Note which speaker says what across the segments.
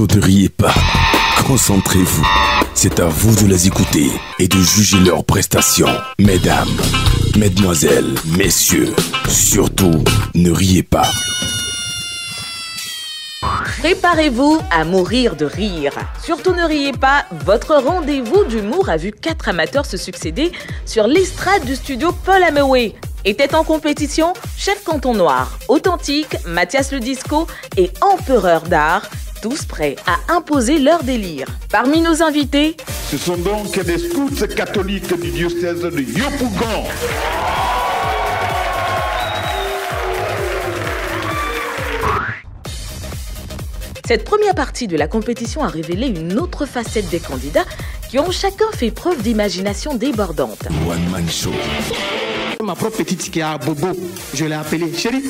Speaker 1: Surtout ne riez pas. Concentrez-vous. C'est à vous de les écouter et de juger leurs prestations. Mesdames, mesdemoiselles, messieurs, surtout ne riez pas.
Speaker 2: Préparez-vous à mourir de rire. Surtout ne riez pas, votre rendez-vous d'humour a vu 4 amateurs se succéder sur l'estrade du studio Paul Ameway. Étaient en compétition Chef Canton Noir, Authentique, Mathias le Disco et Empereur d'Art, tous prêts à imposer leur délire. Parmi nos invités,
Speaker 3: ce sont donc des scouts catholiques du diocèse de Yopougon.
Speaker 2: Cette première partie de la compétition a révélé une autre facette des candidats qui ont chacun fait preuve d'imagination débordante.
Speaker 1: One Man Show.
Speaker 4: Ma propre petite qui a Bobo, je l'ai appelée. Chérie,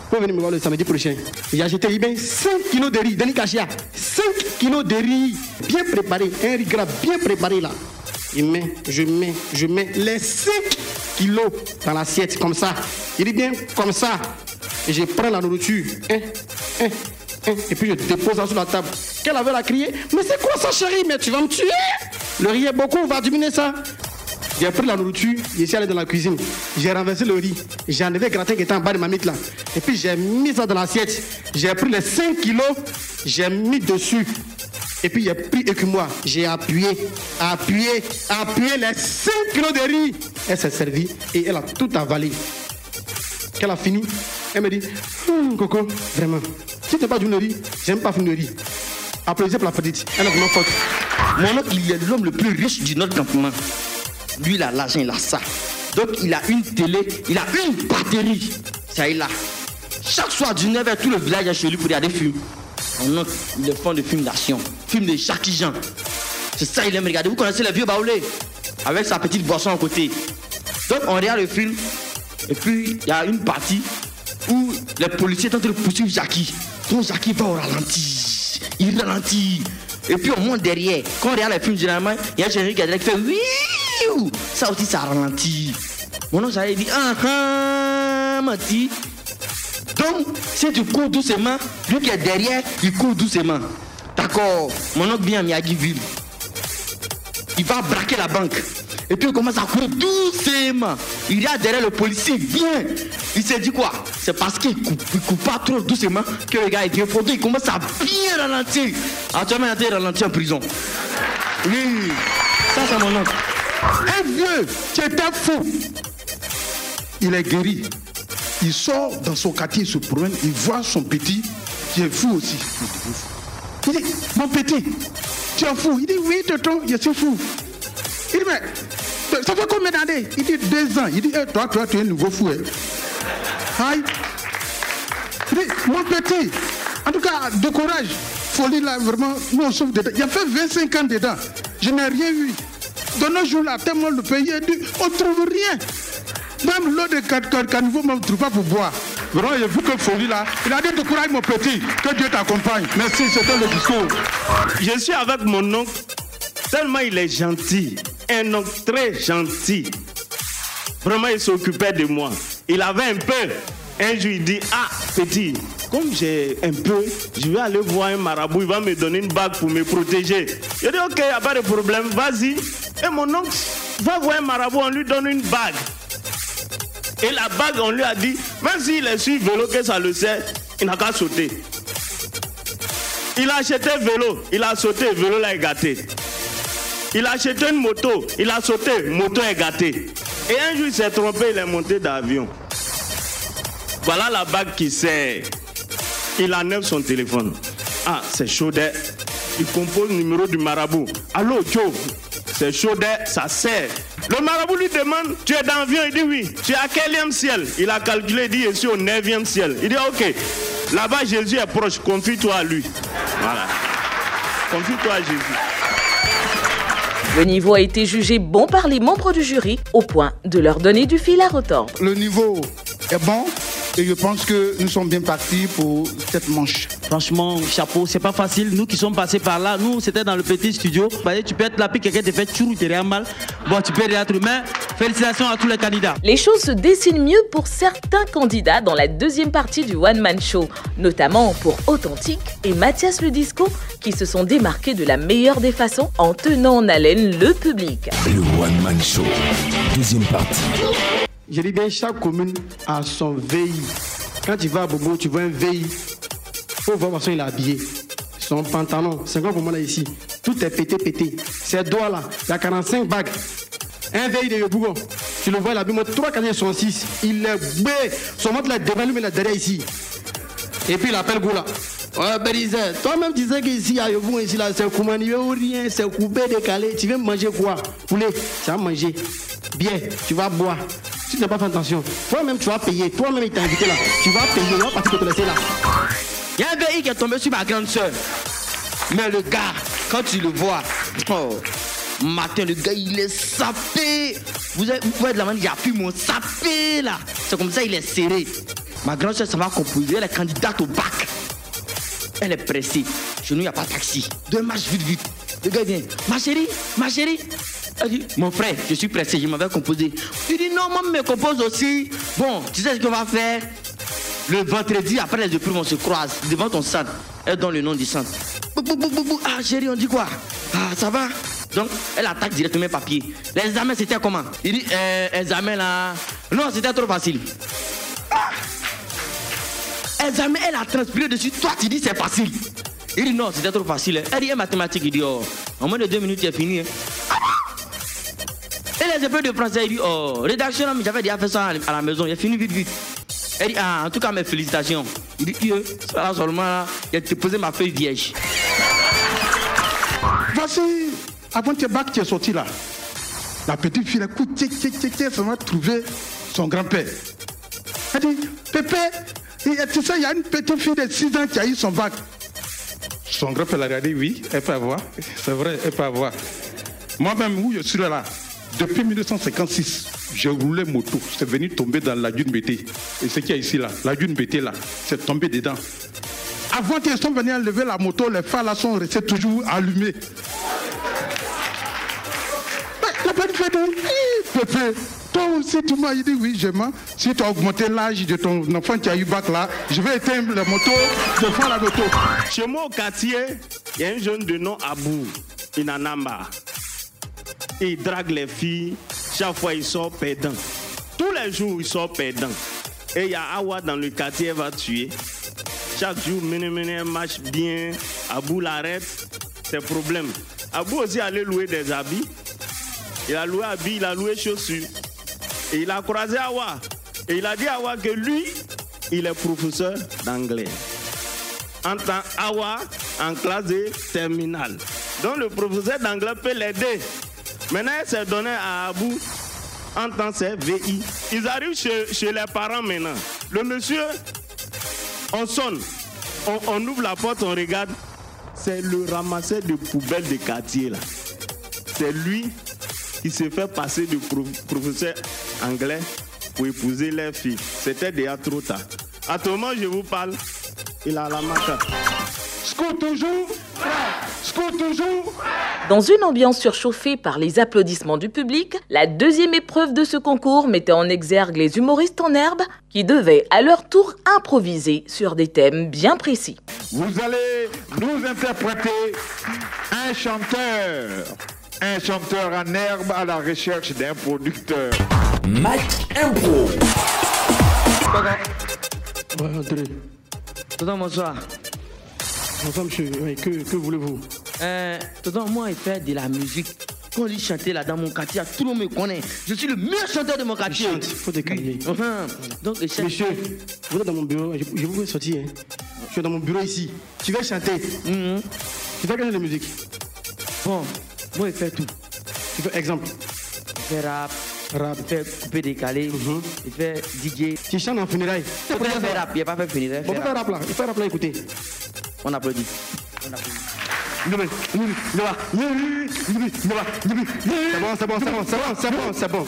Speaker 4: faut venir me voir le samedi prochain. J'ai acheté 5 kilos de riz, Denis Kachia. 5 kilos de riz bien préparé, un riz gras bien préparé là. Je mets les 5 kilos dans l'assiette comme ça. Il dit bien comme ça. Et je prends la nourriture. Et puis je dépose ça sur la table. Qu'elle avait la crier. Mais c'est quoi ça chérie? Mais tu vas me tuer. Le riz est beaucoup, on va diminuer ça. J'ai pris la nourriture, je suis allé dans la cuisine. J'ai renversé le riz. J'ai enlevé le gratin qui était en bas de ma mythe là. Et puis j'ai mis ça dans l'assiette. J'ai pris les 5 kilos, j'ai mis dessus. Et puis j'ai pris écumoire. J'ai appuyé les 5 kilos de riz. Elle s'est servie et elle a tout avalé. Quand elle a fini, elle me dit Coco, vraiment, si tu n'es pas du riz, j'aime pas finir le riz. Applaudissez pour la petite. Elle est vraiment forte.
Speaker 5: Mon oncle, il est l'homme le plus riche du notre campement. Lui, il a l'argent, il a ça. Donc, il a une télé, il a une batterie. Ça, il a. Chaque soir, du 9h, tout le village est chez lui pour regarder des films. Mon oncle, il est fan de films d'action, films de Jackie Jean. C'est ça, il aime regarder. Vous connaissez le vieux Baoulé? Avec sa petite boisson à côté. Donc, on regarde le film. Et puis, il y a une partie où les policiers tentent de poursuivre Jackie. Donc, Jackie va au ralenti. Il ralentit. Et puis, on monte derrière. Quand on regarde les films, généralement, il y a un générique qui fait oui. Ça aussi, ça ralentit. Mon oncle, j'avais dit, m'a dit. Donc, si tu cours doucement, lui qui est derrière, il court doucement. D'accord. Mon oncle vient à Miyagi-Ville. Il va braquer la banque. Et puis, il commence à courir doucement. Il y a derrière le policier, il vient. Il s'est dit quoi? C'est parce qu'il coupe pas trop doucement que le gars est bien fondé. Il commence à bien ralentir. Actuellement, il a ralenti en prison. Oui, ça, c'est mon oncle.
Speaker 3: Un vieux qui était fou, il est guéri. Il sort dans son quartier, il se promène, il voit son petit qui est fou aussi. Il dit, mon petit, tu es fou? Il dit, oui, tonton, je suis fou. Il dit, mais ça fait combien d'années? Il dit, 2 ans. Il dit, toi, tu es un nouveau fou. Hein? Aïe. Il dit, mon petit, en tout cas, de courage. Folie là, vraiment, nous on sauve dedans. Il a fait 25 ans dedans. Je n'ai rien vu. Dans nos jours là, tellement le pays est dur, on ne trouve rien. Même l'eau de caniveau, on ne trouve pas pour boire. Vraiment, il a vu que folie là. Il a dit de courage, mon petit, que Dieu t'accompagne. Merci, c'était le discours.
Speaker 6: Je suis avec mon oncle, tellement il est gentil. Un oncle très gentil. Vraiment, il s'occupait de moi. Il avait un peu. Un jour, il dit, petit, comme j'ai un peu, je vais aller voir un marabout, il va me donner une bague pour me protéger. Je dis, ok, il n'y a pas de problème, vas-y. Et mon oncle va voir un marabout, on lui donne une bague. Et la bague, on lui a dit, même s'il est sur vélo, que ça le sait, il n'a qu'à sauter. Il a acheté vélo, il a sauté, vélo là est gâté. Il a acheté une moto, il a sauté, moto est gâté. Et un jour, il s'est trompé, il est monté d'avion. Voilà la bague qui sert. Il enlève son téléphone. C'est chaud d'air. Il compose le numéro du marabout. Allô, Joe, c'est chaud d'air, ça sert. Le marabout lui demande, tu es dans l'avion? Il dit oui. Tu es à quel ciel? Il a calculé, il dit, je suis au 9e ciel. Il dit, ok, là-bas Jésus est proche, confie-toi à lui. Voilà. Confie-toi à Jésus.
Speaker 2: Le niveau a été jugé bon par les membres du jury, au point de leur donner du fil à retordre.
Speaker 3: Le niveau est bon, Et je pense que nous sommes bien partis pour cette manche.
Speaker 5: Franchement, chapeau, c'est pas facile. Nous qui sommes passés par là, nous c'était dans le petit studio. Tu peux être là, puis quelqu'un te fait tchourou, t'es rien mal. Bon, tu peux rien être mais félicitations à tous les candidats.
Speaker 2: Les choses se dessinent mieux pour certains candidats dans la deuxième partie du One Man Show, notamment pour Authentique et Mathias le Disco, qui se sont démarqués de la meilleure des façons en tenant en haleine le public.
Speaker 1: Le One Man Show, deuxième partie.
Speaker 4: Je dis bien, chaque commune a son VI. Quand tu vas à Bobo, tu vois un VI. Il faut voir façon il est habillé. Son pantalon, c'est quoi pour moi là ici? Tout est pété. Ses doigts là, il y a 45 bagues. Un VI de Yobougon. Tu le vois, il a mis 3 casiers sont 6. Il est bé. Son montre là devant lui, mais là derrière ici. Et puis il appelle Goula. Ouais, Bérizé, toi-même tu sais qu'ici à Yobougon, ici là, c'est coumanier ou rien, c'est coupé, décalé. Tu viens manger quoi? Poulet, tu vas manger. Bien, tu vas boire. Si tu n'as pas fait attention, toi-même tu vas payer. Toi-même il t'a invité là. Tu vas payer, on va partir te laisser là.
Speaker 5: Il y a un VI qui est tombé sur ma grande soeur. Mais le gars, quand tu le vois, matin, le gars il est sapé. Vous pouvez de la main, il y a plus mon sapé là. C'est comme ça, il est serré. Ma grande soeur, ça va composer. Elle est candidate au bac. Elle est pressée. Chez nous, il n'y a pas de taxi. 2 marches vite. Le gars vient. Ma chérie. Elle dit, mon frère, je suis pressé, je m'avais composé. Il dit, non, moi, je me compose aussi. Bon, tu sais ce qu'on va faire? Le vendredi, après les épreuves, on se croise devant ton centre. Elle donne le nom du centre. Ah, chérie, on dit quoi? Ah, ça va? Donc, elle attaque directement les papiers. Les examens, c'était comment? Il dit, examen là. Non, c'était trop facile. Ah! Examen, elle a transpiré dessus. Toi, tu dis, c'est facile. Il dit, non, c'était trop facile. Elle dit, mathématiques, il dit, oh, en moins de 2 minutes, c'est fini. Ah! Et les épreuves de français, il dit, oh, rédaction, j'avais déjà fait ça à la maison, il a fini vite. Elle dit, ah, en tout cas, mes félicitations. Il dit, ça là seulement, il a déposé ma feuille vierge.
Speaker 3: Voici, avant que bac qui est sorti là, la petite fille, elle va trouver son grand-père. Elle dit, Pépé, tu sais, il y a une petite fille de 6 ans qui a eu son bac. Son grand-père a dit, oui, elle peut avoir. C'est vrai, elle peut avoir. Moi-même, où je suis là, depuis 1956, j'ai roulé moto. C'est venu tomber dans la dune BT. Et ce qu'il y a ici, là, la dune BT, là, c'est tombé dedans. Avant qu'ils sont venus enlever la moto, les phares là sont restés toujours allumés. La petite fille dit, Pépé, toi aussi tu m'as dit oui, je mens. Si tu as augmenté l'âge de ton enfant qui a eu bac là, je vais éteindre la moto, je prends la moto.
Speaker 6: Chez moi au quartier, il y a un jeune de nom Abou, il en a marre. Il drague les filles, chaque fois il sort perdant. Tous les jours il sort perdant. Et il y a Awa dans le quartier, elle va tuer. Chaque jour, elle marche bien. Abou l'arrête, c'est problème. Abou aussi allait louer des habits. Il a loué habits, il a loué chaussures. Et il a croisé Awa. Et il a dit à Awa que lui, il est professeur d'anglais. En tant Awa en classe de terminale. Donc le professeur d'anglais peut l'aider. Maintenant, elle s'est donné à Abou en tant que VI. Ils arrivent chez les parents maintenant. Le monsieur, on sonne, on ouvre la porte, on regarde. C'est le ramasseur de poubelles de quartier là. C'est lui qui se fait passer de professeur anglais pour épouser les filles. C'était déjà trop tard. À tout moment, je vous parle, il a la maca.
Speaker 3: Scout toujours.
Speaker 2: Dans une ambiance surchauffée par les applaudissements du public, la deuxième épreuve de ce concours mettait en exergue les humoristes en herbe qui devaient à leur tour improviser sur des thèmes bien précis.
Speaker 7: Vous allez nous interpréter un chanteur en herbe à la recherche d'un producteur.
Speaker 1: Match Impro.
Speaker 4: Ouais, André.
Speaker 5: Tonton, bonsoir.
Speaker 4: Bonsoir, monsieur. Oui, que voulez-vous?
Speaker 5: Tonton, moi, il fait de la musique. Quand il chantait là dans mon quartier, tout le monde me connaît. Je suis le meilleur chanteur de mon quartier.
Speaker 4: Il faut te calmer.
Speaker 5: Donc, il chante.
Speaker 4: Monsieur, vous êtes dans mon bureau. Je vous fais sortir. Hein. Je suis dans mon bureau ici. Tu vas chanter. Tu fais quel genre de musique?
Speaker 5: Bon, moi, il fait tout.
Speaker 4: Tu fais exemple?
Speaker 5: Il fait rap. Il fait coupé décalé. Il fait DJ.
Speaker 4: Tu chantes en funérailles.
Speaker 5: Il fait rap. Il n'a pas fait funérailles.
Speaker 4: Bon, il fait rap là. Il fait rap là, écoutez.
Speaker 5: On applaudit.
Speaker 4: C'est bon.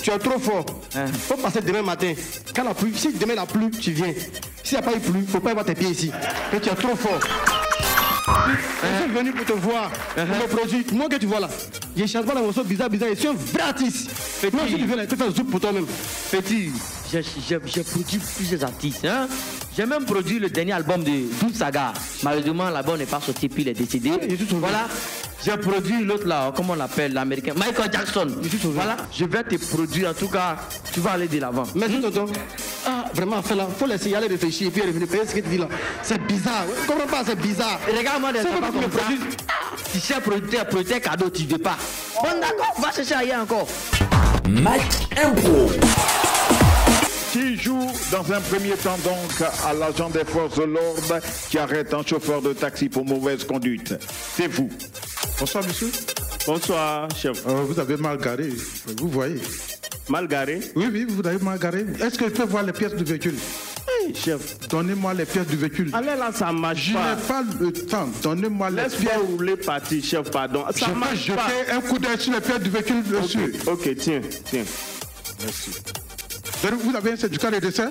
Speaker 4: Tu es trop fort. Faut passer demain matin. Quand la pluie, si demain la pluie, tu viens. S'il n'y a pas eu pluie, faut pas avoir tes pieds ici. Et tu es trop fort. Je suis venu pour te voir, pour le produit. Moi que tu vois là, je ne change pas les morceaux bizarres. Je suis un vrai artiste. Moi, si tu viens là, tu peux faire zouk pour toi-même.
Speaker 5: Petit, j'ai produit plusieurs artistes. Hein? J'ai même produit le dernier album de Doom Saga. Malheureusement, l'album n'est pas sorti, puis il est décédé. Voilà. J'ai produit l'autre là, comment on l'appelle, l'américain, Michael Jackson. Voilà. Je vais te produire, en tout cas, tu vas aller de l'avant.
Speaker 4: Merci, tonton. Ah, vraiment, il faut laisser y aller réfléchir et puis revenir payer ce que tu dis là. C'est bizarre. Je ne comprends pas, c'est bizarre.
Speaker 5: Et regarde-moi des pas comme ça. Si c'est un producteur cadeau, tu ne veux pas. Bon, d'accord, va chercher ailleurs encore.
Speaker 1: Match Impro.
Speaker 7: Qui joue dans un premier temps donc à l'agent des forces de l'ordre qui arrête un chauffeur de taxi pour mauvaise conduite. C'est vous.
Speaker 3: Bonsoir, monsieur.
Speaker 6: Bonsoir, chef.
Speaker 3: Vous avez mal garé, vous voyez.
Speaker 6: Mal garé?
Speaker 3: Oui, vous avez mal garé. Est-ce que je peux voir les pièces du véhicule?
Speaker 6: Oui, chef.
Speaker 3: Donnez-moi les pièces du véhicule.
Speaker 6: Allez là, ça marche
Speaker 3: Je
Speaker 6: pas.
Speaker 3: n'ai pas le temps. Donnez-moi les pièces.
Speaker 6: Laisse-moi rouler partir, chef, pardon. Ça
Speaker 3: Je vais
Speaker 6: marche pas.
Speaker 3: jeter un coup d'œil sur les pièces du véhicule, monsieur.
Speaker 6: Ok, tiens.
Speaker 3: Merci. Vous avez un certificat de décès?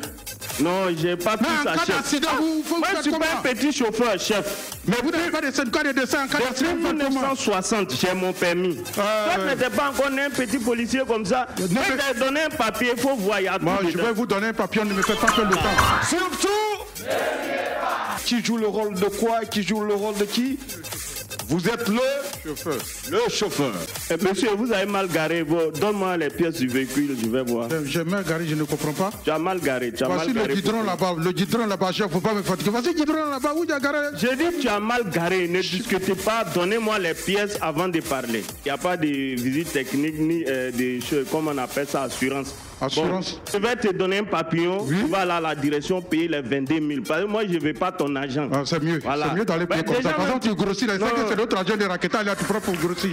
Speaker 6: Non, j'ai pas tout ça,
Speaker 3: en cas
Speaker 6: chef.
Speaker 3: d'accident,
Speaker 6: Moi, je suis pas un petit chauffeur, chef.
Speaker 3: Mais vous n'avez pas de certificat de décès en cas d'accident?
Speaker 6: Depuis 1960, j'ai mon permis. Toi, tu n'étais pas encore né un petit policier comme ça. Je t'ai donné un papier, il faut voir.
Speaker 3: Moi, je vais vous donner un papier, ne me faites pas perdre le temps.
Speaker 7: Surtout, qui joue le rôle de quoi et qui joue le rôle de qui? Vous êtes le chauffeur.
Speaker 6: Monsieur, vous avez mal garé. Donne-moi les pièces du véhicule, je vais voir.
Speaker 3: J'ai mal garé, je ne comprends pas.
Speaker 6: Tu as mal garé.
Speaker 3: Voici le guidron là-bas. Le guidron là-bas, chef, il ne faut pas me fatiguer. Voici le guidron là-bas, où tu as garé?
Speaker 6: J'ai dit que tu as mal garé. Ne discutez pas. Donnez-moi les pièces avant de parler. Il n'y a pas de visite technique ni de choses, comme on appelle ça, assurance.
Speaker 3: Assurance.
Speaker 6: Bon, je vais te donner un papillon. Oui? Tu vas aller à la direction payer les 22 000. Parce que moi, je ne veux pas ton argent.
Speaker 3: Ah, c'est mieux. Voilà. C'est mieux d'aller payer comme ça. Par exemple, tu grossis là. C'est l'autre argent de Raketa, là, tu prends pour grossir.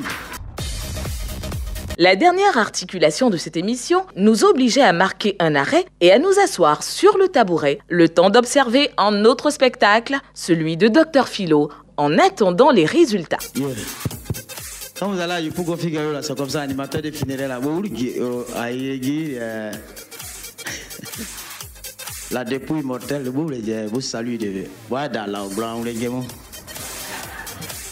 Speaker 2: La dernière articulation de cette émission nous obligeait à marquer un arrêt et à nous asseoir sur le tabouret, le temps d'observer un autre spectacle, celui de Dr Philo, en attendant les résultats.
Speaker 8: Yeah. Quand vous allez à Yopougon Figaro, là, c'est comme ça, animateur de funérailles, là, la dépouille mortelle, vous saluez de voilà, là, au blanc, les gamins.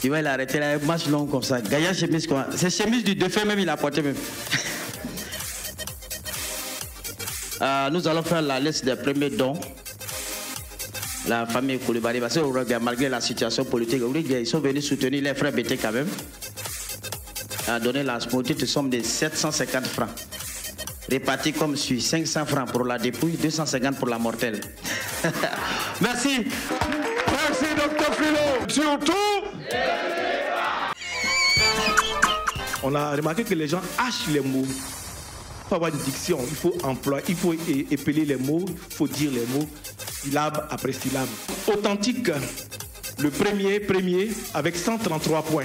Speaker 8: Il va l'arrêter là, un match long comme ça. Gaïa chemise, quoi. C'est chemise du défunt, même il a porté même. Nous allons faire la liste des premiers dons. La famille Koulibaly, parce que malgré la situation politique, ils sont venus soutenir les frères BT quand même. A donné la petite somme de 750 francs. Répartis comme suit: 500 francs pour la dépouille, 250 pour la mortelle. Merci.
Speaker 7: Merci, Dr Philo. Surtout,
Speaker 9: on a remarqué que les gens hachent les mots. Il faut avoir une diction, il faut employer, il faut épeler les mots, il faut dire les mots, syllabe après syllabe. Authentique, le premier avec 133 points.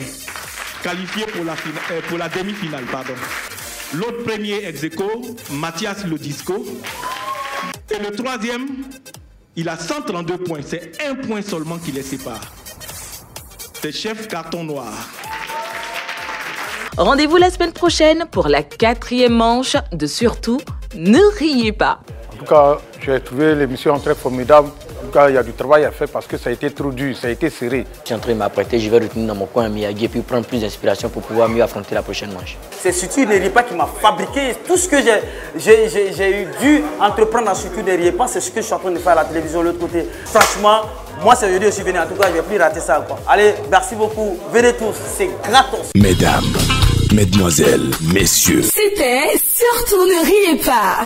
Speaker 9: Qualifié pour la demi-finale, pardon. L'autre premier ex-aequo, Mathias Lodisco. Et le troisième, il a 132 points. C'est un point seulement qui les sépare. C'est Chef Carton Noir.
Speaker 2: Rendez-vous la semaine prochaine pour la 4e manche de Surtout, ne riez pas.
Speaker 10: En tout cas, j'ai trouvé l'émission très formidable. En tout cas, il y a du travail à faire parce que ça a été trop dur, ça a été serré.
Speaker 11: Je suis en train de m'apprêter, je vais retourner dans mon coin à Miyagi et puis prendre plus d'inspiration pour pouvoir mieux affronter la prochaine manche.
Speaker 12: C'est Surtout Ne riez pas qui m'a fabriqué tout ce que j'ai dû entreprendre à Surtout Ne riez pas, c'est ce que je suis en train de faire à la télévision de l'autre côté. Franchement, moi c'est aujourd'hui je suis venu, en tout cas je ne vais plus rater ça, quoi. Allez, merci beaucoup, venez tous, c'est gratos.
Speaker 1: Mesdames, mesdemoiselles, messieurs.
Speaker 13: C'était Surtout Ne riez pas.